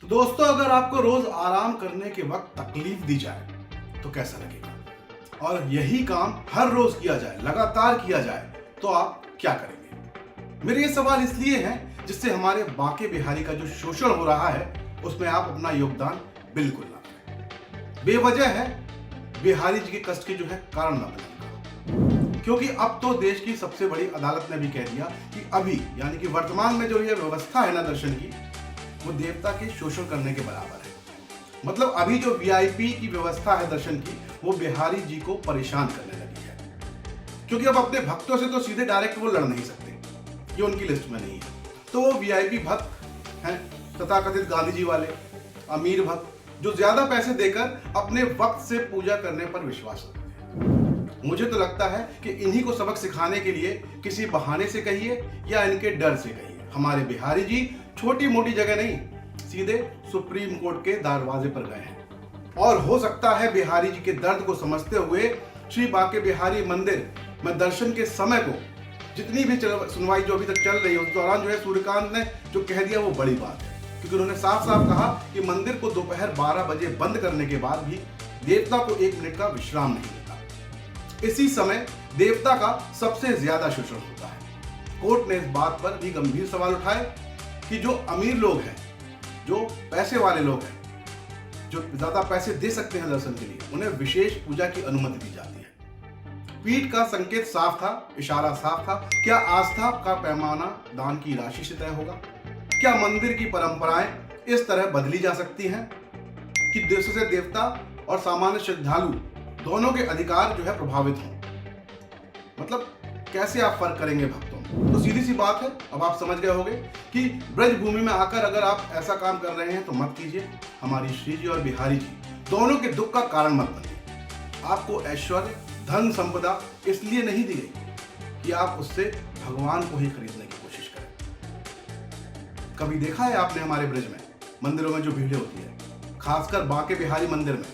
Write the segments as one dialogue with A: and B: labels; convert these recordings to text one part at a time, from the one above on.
A: तो दोस्तों, अगर आपको रोज आराम करने के वक्त तकलीफ दी जाए तो कैसा लगेगा, और यही काम हर रोज किया जाए, लगातार किया जाए, तो आप क्या करेंगे? मेरे ये सवाल इसलिए हैं जिससे हमारे बांके बिहारी का जो शोषण हो रहा है उसमें आप अपना योगदान बिल्कुल ना करें। बेवजह है बिहारी जी के कष्ट के जो है कारण ना बने, क्योंकि अब तो देश की सबसे बड़ी अदालत ने भी कह दिया कि अभी यानी कि वर्तमान में जो ये व्यवस्था है ना दर्शन की, वो देवता के शोषण करने के बराबर है। मतलब अभी जो वीआईपी की व्यवस्था है दर्शन की, वो बिहारी जी को परेशान करने लगी है, क्योंकि अब अपने भक्तों से तो सीधे डायरेक्ट वो लड़ नहीं सकते, ये उनकी लिस्ट में नहीं है। तो वो वीआईपी भक्त हैं, तथाकथित गांधी जी वाले अमीर भक्त, जो ज्यादा पैसे देकर अपने वक्त से पूजा करने पर विश्वास रखते हैं। मुझे तो लगता है कि इन्हीं को सबक सिखाने के लिए किसी बहाने से कहिए या इनके डर से कहिए, हमारे बिहारी जी छोटी मोटी जगह नहीं, सीधे सुप्रीम कोर्ट के दरवाजे पर गए हैं। और हो सकता है बिहारी जी के दर्द को समझते हुए श्री बांके बिहारी मंदिर में दर्शन के समय को, जितनी भी सुनवाई जो अभी तक चल रही है, उस दौरान जो है सूर्यकांत ने जो कह दिया वो बड़ी बात है, क्योंकि उन्होंने साफ साफ कहा कि मंदिर को दोपहर 12 बजे बंद करने के बाद भी देवता को 1 मिनट का विश्राम नहीं मिलता। इसी समय देवता का सबसे ज्यादा शोषण होता है। कोर्ट ने इस बात पर भी गंभीर सवाल उठाए कि जो अमीर लोग हैं, जो पैसे वाले लोग हैं, जो ज्यादा पैसे दे सकते हैं दर्शन के लिए, उन्हें विशेष पूजा की अनुमति दी जाती है। पीठ का संकेत साफ था, इशारा साफ था। क्या आस्था का पैमाना दान की राशि से तय होगा? क्या मंदिर की परंपराएं इस तरह बदली जा सकती हैं कि जिससे देवता और सामान्य श्रद्धालु दोनों के अधिकार जो है प्रभावित हों? मतलब कैसे आप फर्क करेंगे भक्तों में? तो सीधी सी बात है, अब आप समझ गए होंगे कि ब्रज भूमि में आकर अगर आप ऐसा काम कर रहे हैं तो मत कीजिए। हमारी श्री जी और बिहारी जी दोनों के दुख का कारण मत बनिए। आपको ऐश्वर्य, धन, संपदा इसलिए नहीं दी गई कि आप उससे भगवान को ही खरीदने की कोशिश करें। कभी देखा है आपने हमारे ब्रज में मंदिरों में जो भीड़ होती है, खासकर बांके बिहारी मंदिर में?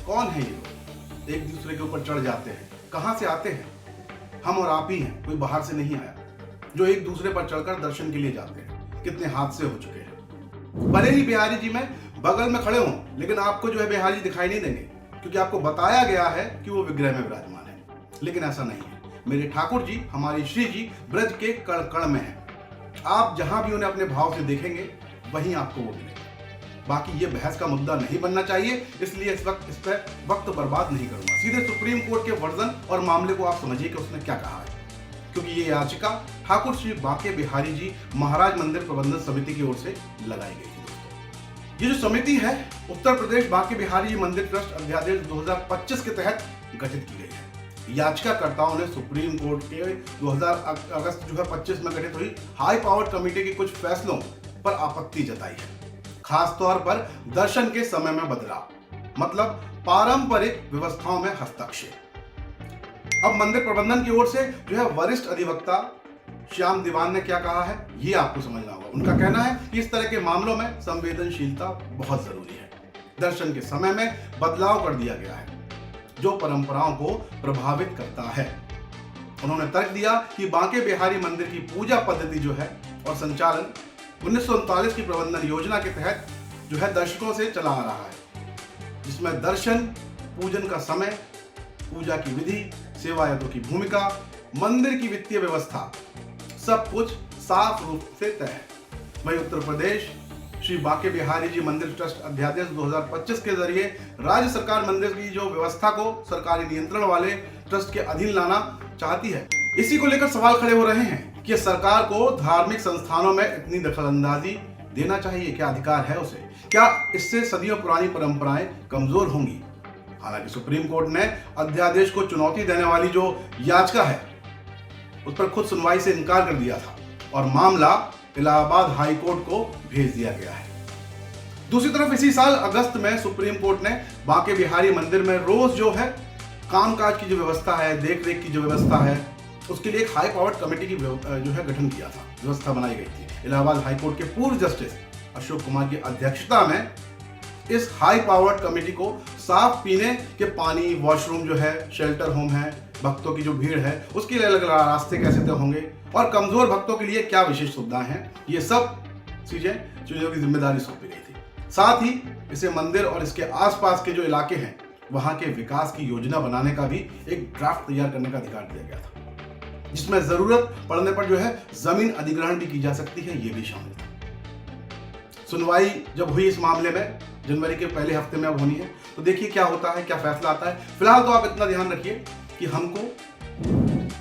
A: कौन है ये लोग? एक दूसरे के ऊपर चढ़ जाते हैं। कहां से आते हैं? हम और आप ही हैं, कोई बाहर से नहीं आया, जो एक दूसरे पर चढ़कर दर्शन के लिए जाते हैं। कितने हादसे हो चुके हैं। भले ही बिहारी जी में बगल में खड़े हों, लेकिन आपको जो है बिहारी जी दिखाई नहीं देंगे, क्योंकि आपको बताया गया है कि वो विग्रह में विराजमान है। लेकिन ऐसा नहीं है। मेरे ठाकुर जी, हमारी श्री जी ब्रज के कण कण में है। आप जहां भी उन्हें अपने भाव से देखेंगे वहीं आपको वो मिलेगा। बाकी ये बहस का मुद्दा नहीं बनना चाहिए, इसलिए इस पर वक्त बर्बाद नहीं करूंगा। सीधे सुप्रीम कोर्ट के वर्जन और मामले को आप समझिए कि उसने क्या कहा है, क्योंकि ये याचिका ठाकुर श्री बांके बिहारी जी महाराज मंदिर प्रबंधन समिति की ओर से लगाई गई थी। दोस्तों, ये जो समिति है उत्तर प्रदेश बांके बिहारी जी मंदिर ट्रस्ट अध्यादेश 2025 के तहत गठित की गई है। याचिकाकर्ताओं ने सुप्रीम कोर्ट के 2000 अगस्त 2025 में गठित हुई हाई पावर्ड कमेटी के कुछ फैसलों पर आपत्ति जताई है, खासतौर पर दर्शन के समय में बदलाव, मतलब पारंपरिक व्यवस्थाओं में हस्तक्षेप। अब मंदिर प्रबंधन की ओर से जो है वरिष्ठ अधिवक्ता श्याम दीवान ने क्या कहा है, ये आपको समझना होगा। उनका कहना है कि इस तरह के मामलों में संवेदनशीलता बहुत जरूरी है। दर्शन के समय में बदलाव कर दिया गया है जो परंपराओं को प्रभावित करता है। उन्होंने तर्क दिया कि बांके बिहारी मंदिर की पूजा पद्धति जो है और संचालन 1939 की प्रबंधन योजना के तहत जो है दर्शकों से चला आ रहा है, जिसमें दर्शन, पूजन का समय, पूजा की विधि, सेवायतों की भूमिका, मंदिर की वित्तीय व्यवस्था, सब कुछ साफ रूप से तय है। वहीं उत्तर प्रदेश श्री बांके बिहारी जी मंदिर ट्रस्ट अध्यादेश 2025 के जरिए राज्य सरकार मंदिर की जो व्यवस्था को सरकारी नियंत्रण वाले ट्रस्ट के अधीन लाना चाहती है। इसी को लेकर सवाल खड़े हो रहे हैं कि सरकार को धार्मिक संस्थानों में इतनी दखलंदाजी देना चाहिए, क्या अधिकार है उसे? क्या इससे सदियों पुरानी परंपराएं कमजोर होंगी? हालांकि सुप्रीम कोर्ट ने अध्यादेश को चुनौती देने वाली जो याचिका है उस पर खुद सुनवाई से इनकार कर दिया था और मामला इलाहाबाद हाई कोर्ट को भेज दिया गया है। दूसरी तरफ इसी साल अगस्त में सुप्रीम कोर्ट ने बांके बिहारी मंदिर में रोज जो है कामकाज की जो व्यवस्था है, देख रेख की जो व्यवस्था है, उसके लिए एक हाई पावर्ड कमेटी की जो है गठन किया था, व्यवस्था बनाई गई थी। इलाहाबाद हाई कोर्ट के पूर्व जस्टिस अशोक कुमार की अध्यक्षता में इस हाई पावर्ड कमेटी को साफ पीने के पानी, वॉशरूम जो है, शेल्टर होम है, भक्तों की जो भीड़ है उसके लिए अलग अलग रास्ते कैसे तय होंगे और कमजोर भक्तों के लिए क्या विशेष सुविधाएं हैं, ये सब चीजें चीजों की जिम्मेदारी सौंपी गई थी। साथ ही इसे मंदिर और इसके आसपास के जो इलाके हैं वहां के विकास की योजना बनाने का भी एक ड्राफ्ट तैयार करने का अधिकार दिया गया था, जिसमें जरूरत पड़ने पर जो है जमीन अधिग्रहण भी की जा सकती है, ये भी शामिल था। सुनवाई जब हुई इस मामले में जनवरी के पहले हफ्ते में अब होनी है, तो देखिए क्या होता है, क्या फैसला आता है। फिलहाल तो आप इतना ध्यान रखिए कि हमको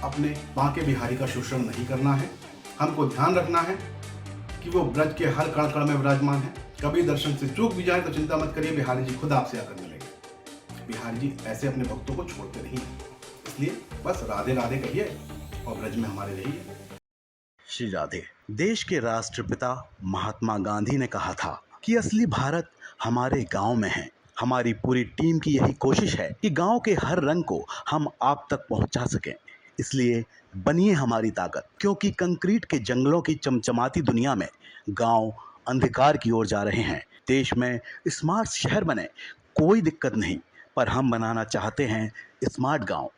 A: अपने बांके बिहारी का शोषण नहीं करना है। हमको ध्यान रखना है कि वो ब्रज के हर कण कण में विराजमान है। कभी दर्शन से चूक भी जाए तो चिंता मत करिए, बिहारी जी खुद आपसे आकर मिलेंगे। बिहारी जी ऐसे अपने भक्तों को छोड़ते नहीं हैं, इसलिए बस राधे राधे कहिए और ब्रज में हमारे रहिए।
B: श्री राधे। देश के राष्ट्रपिता महात्मा गांधी ने कहा था कि असली भारत हमारे गांव में है। हमारी पूरी टीम की यही कोशिश है कि गांव के हर रंग को हम आप तक पहुंचा सकें। इसलिए बनिए हमारी ताकत, क्योंकि कंक्रीट के जंगलों की चमचमाती दुनिया में गांव अंधकार की ओर जा रहे हैं। देश में स्मार्ट शहर बने, कोई दिक्कत नहीं, पर हम बनाना चाहते हैं स्मार्ट गांव।